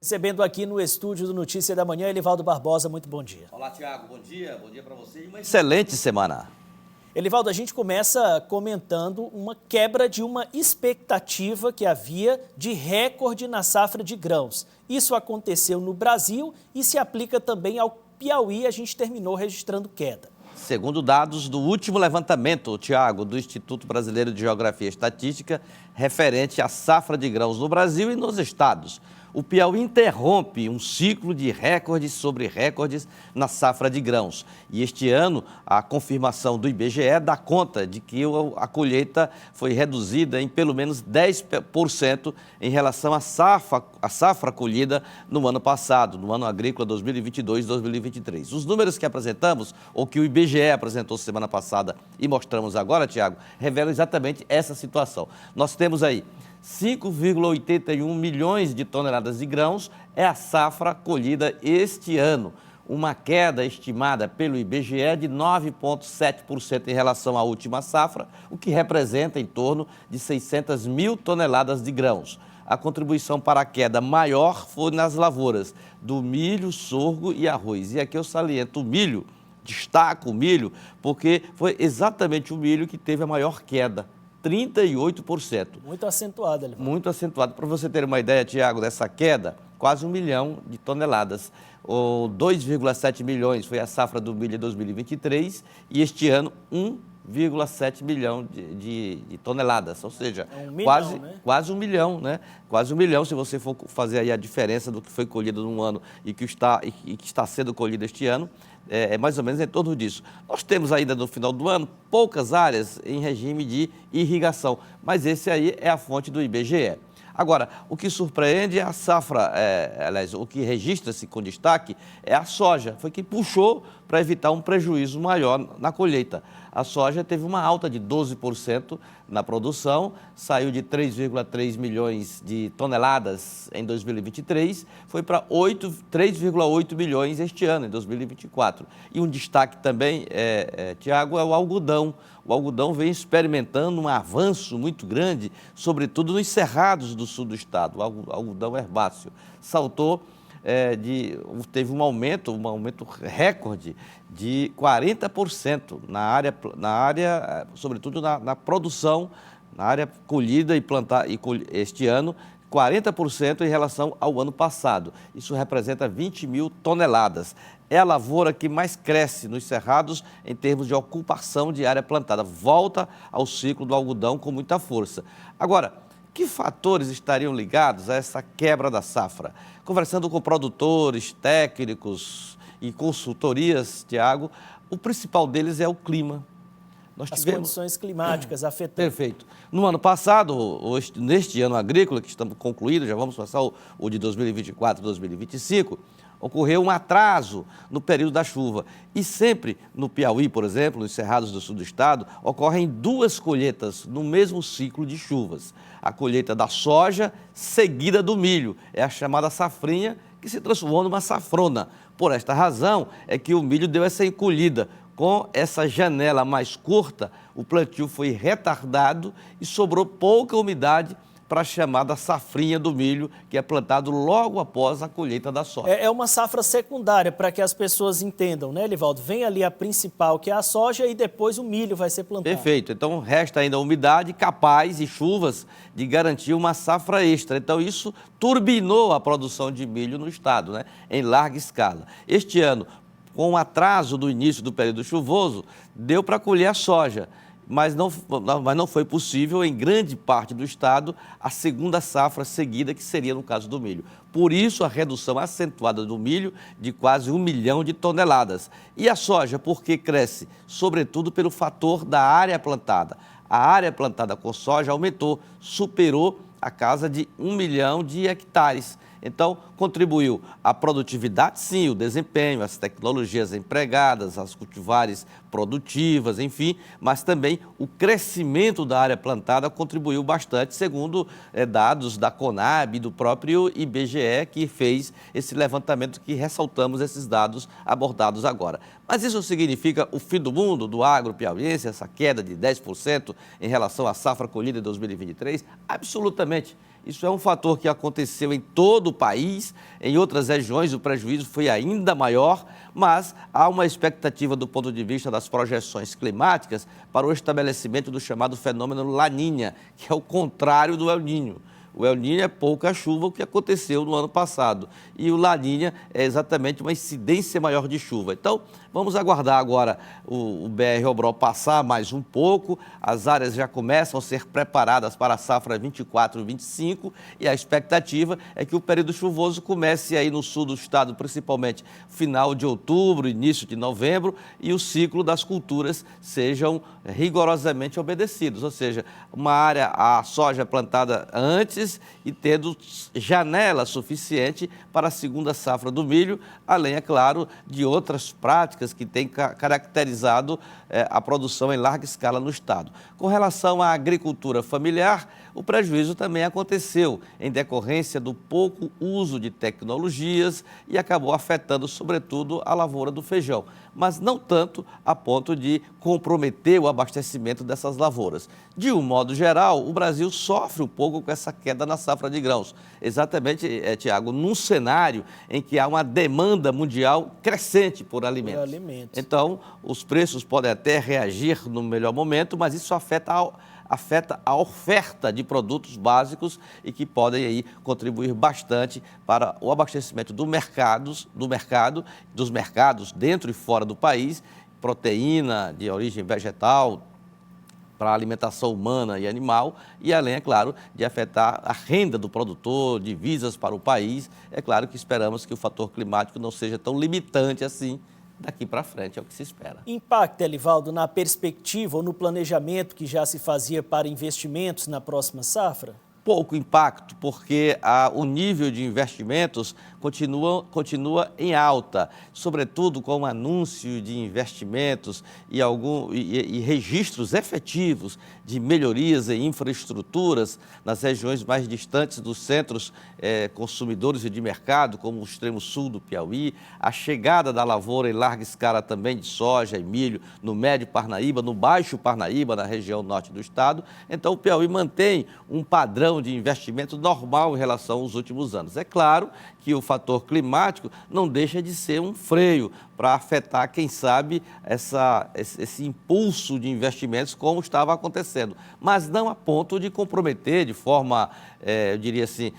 Recebendo aqui no estúdio do Notícia da Manhã, Elivaldo Barbosa, muito bom dia. Olá, Tiago, bom dia para você e uma excelente semana. Elivaldo, a gente começa comentando uma quebra de uma expectativa que havia de recorde na safra de grãos. Isso aconteceu no Brasil e se aplica também ao Piauí, a gente terminou registrando queda. Segundo dados do último levantamento, Tiago, do Instituto Brasileiro de Geografia e Estatística, referente à safra de grãos no Brasil e nos estados, o Piauí interrompe um ciclo de recordes sobre recordes na safra de grãos. E este ano, a confirmação do IBGE dá conta de que a colheita foi reduzida em pelo menos 10% em relação à safra colhida no ano passado, no ano agrícola 2022-2023. Os números que apresentamos, ou que o IBGE apresentou semana passada e mostramos agora, Tiago, revelam exatamente essa situação. Nós temos aí 5,81 milhões de toneladas de grãos é a safra colhida este ano, uma queda estimada pelo IBGE de 9,7% em relação à última safra, o que representa em torno de 600 mil toneladas de grãos. A contribuição para a queda maior foi nas lavouras do milho, sorgo e arroz. E aqui eu saliento o milho, destaco o milho, porque foi exatamente o milho que teve a maior queda. 38%. Muito acentuado, Elivaldo. Muito acentuado. Para você ter uma ideia, Tiago, dessa queda, quase 1 milhão de toneladas. 2,7 milhões foi a safra do milho em 2023 e este ano 1,7 milhão de toneladas, ou seja, quase 1 milhão, né? Quase 1 milhão, se você for fazer aí a diferença do que foi colhido num ano e que está sendo colhido este ano, é mais ou menos em torno disso. Nós temos ainda no final do ano poucas áreas em regime de irrigação, mas esse aí é a fonte do IBGE. Agora, o que surpreende é a safra, aliás, o que registra-se com destaque é a soja. Foi quem puxou para evitar um prejuízo maior na colheita. A soja teve uma alta de 12% na produção, saiu de 3,3 milhões de toneladas em 2023, foi para 3,8 milhões este ano, em 2024. E um destaque também, Tiago, é o algodão. O algodão vem experimentando um avanço muito grande, sobretudo nos cerrados do sul do estado. O algodão herbáceo saltou, teve um aumento recorde de 40% na área, sobretudo na produção, na área colhida e plantar este ano, 40% em relação ao ano passado. Isso representa 20 mil toneladas. É a lavoura que mais cresce nos cerrados em termos de ocupação de área plantada. Volta ao ciclo do algodão com muita força. Agora, que fatores estariam ligados a essa quebra da safra? Conversando com produtores, técnicos e consultorias, Tiago, o principal deles é o clima. As condições climáticas afetando. Perfeito. No ano passado, neste ano agrícola, que estamos concluídos, já vamos passar o de 2024 e 2025, ocorreu um atraso no período da chuva. E sempre no Piauí, por exemplo, nos cerrados do sul do estado, ocorrem duas colheitas no mesmo ciclo de chuvas. A colheita da soja seguida do milho. É a chamada safrinha, que se transformou numa safrona. Por esta razão é que o milho deu essa encolhida. Com essa janela mais curta, o plantio foi retardado e sobrou pouca umidade para a chamada safrinha do milho, que é plantado logo após a colheita da soja. É uma safra secundária, para que as pessoas entendam, né, Elivaldo? Vem ali a principal, que é a soja, e depois o milho vai ser plantado. Perfeito. Então, resta ainda umidade capaz e chuvas de garantir uma safra extra. Então, isso turbinou a produção de milho no estado, né, em larga escala. Este ano, com o atraso do início do período chuvoso, deu para colher a soja, mas não foi possível, em grande parte do estado, a segunda safra seguida, que seria no caso do milho. Por isso, a redução acentuada do milho de quase 1 milhão de toneladas. E a soja, porque cresce, sobretudo pelo fator da área plantada. A área plantada com soja aumentou, superou a casa de 1 milhão de hectares. Então, contribuiu a produtividade, sim, o desempenho, as tecnologias empregadas, as cultivares produtivas, enfim, mas também o crescimento da área plantada contribuiu bastante, segundo dados da Conab e do próprio IBGE, que fez esse levantamento, que ressaltamos esses dados abordados agora. Mas isso significa o fim do mundo do agro piauiense, essa queda de 10% em relação à safra colhida em 2023? Absolutamente. Isso é um fator que aconteceu em todo o país, em outras regiões o prejuízo foi ainda maior, mas há uma expectativa do ponto de vista das projeções climáticas para o estabelecimento do chamado fenômeno Laninha, que é o contrário do El Niño. O El Niño é pouca chuva, o que aconteceu no ano passado. E o Laninha é exatamente uma incidência maior de chuva. Então, vamos aguardar agora o BR-Obró passar mais um pouco. As áreas já começam a ser preparadas para a safra 24-25 e a expectativa é que o período chuvoso comece aí no sul do estado, principalmente final de outubro, início de novembro, e o ciclo das culturas sejam rigorosamente obedecidos. Ou seja, uma área, a soja plantada antes, e tendo janela suficiente para a segunda safra do milho, além, é claro, de outras práticas que têm caracterizado a produção em larga escala no estado. Com relação à agricultura familiar, o prejuízo também aconteceu em decorrência do pouco uso de tecnologias e acabou afetando, sobretudo, a lavoura do feijão, mas não tanto a ponto de comprometer o abastecimento dessas lavouras. De um modo geral, o Brasil sofre um pouco com essa queda na safra de grãos, exatamente, Tiago, num cenário em que há uma demanda mundial crescente por alimentos. Então, os preços podem até reagir no melhor momento, mas isso afeta a oferta de produtos básicos e que podem aí contribuir bastante para o abastecimento dos mercados dentro e fora do país, proteína de origem vegetal, para a alimentação humana e animal, e além, é claro, de afetar a renda do produtor, divisas para o país. É claro que esperamos que o fator climático não seja tão limitante assim daqui para frente, é o que se espera. Impacta, Elivaldo, na perspectiva ou no planejamento que já se fazia para investimentos na próxima safra? Pouco impacto, porque o nível de investimentos continua em alta, sobretudo com o anúncio de investimentos e registros efetivos de melhorias em infraestruturas nas regiões mais distantes dos centros consumidores e de mercado, como o extremo sul do Piauí, a chegada da lavoura em larga escala também de soja e milho no Médio Parnaíba, no Baixo Parnaíba, na região norte do estado. Então, o Piauí mantém um padrão de investimento normal em relação aos últimos anos. É claro que o fator climático não deixa de ser um freio para afetar, quem sabe, esse impulso de investimentos como estava acontecendo, mas não a ponto de comprometer de forma, eu diria assim,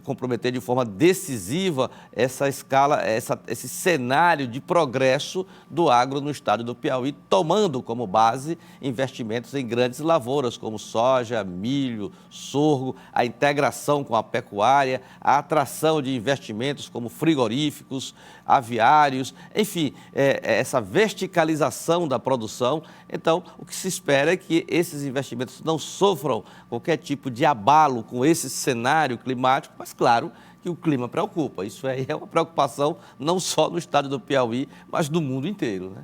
comprometer de forma decisiva essa escala, esse cenário de progresso do agro no estado do Piauí, tomando como base investimentos em grandes lavouras como soja, milho, sorgo, a integração com a pecuária, a atração de investimentos como frigoríficos, aviários, enfim, essa verticalização da produção. Então, o que se espera é que esses investimentos não sofram qualquer tipo de abalo com esse cenário climático, mas claro que o clima preocupa. Isso aí é uma preocupação não só no estado do Piauí, mas do mundo inteiro, né?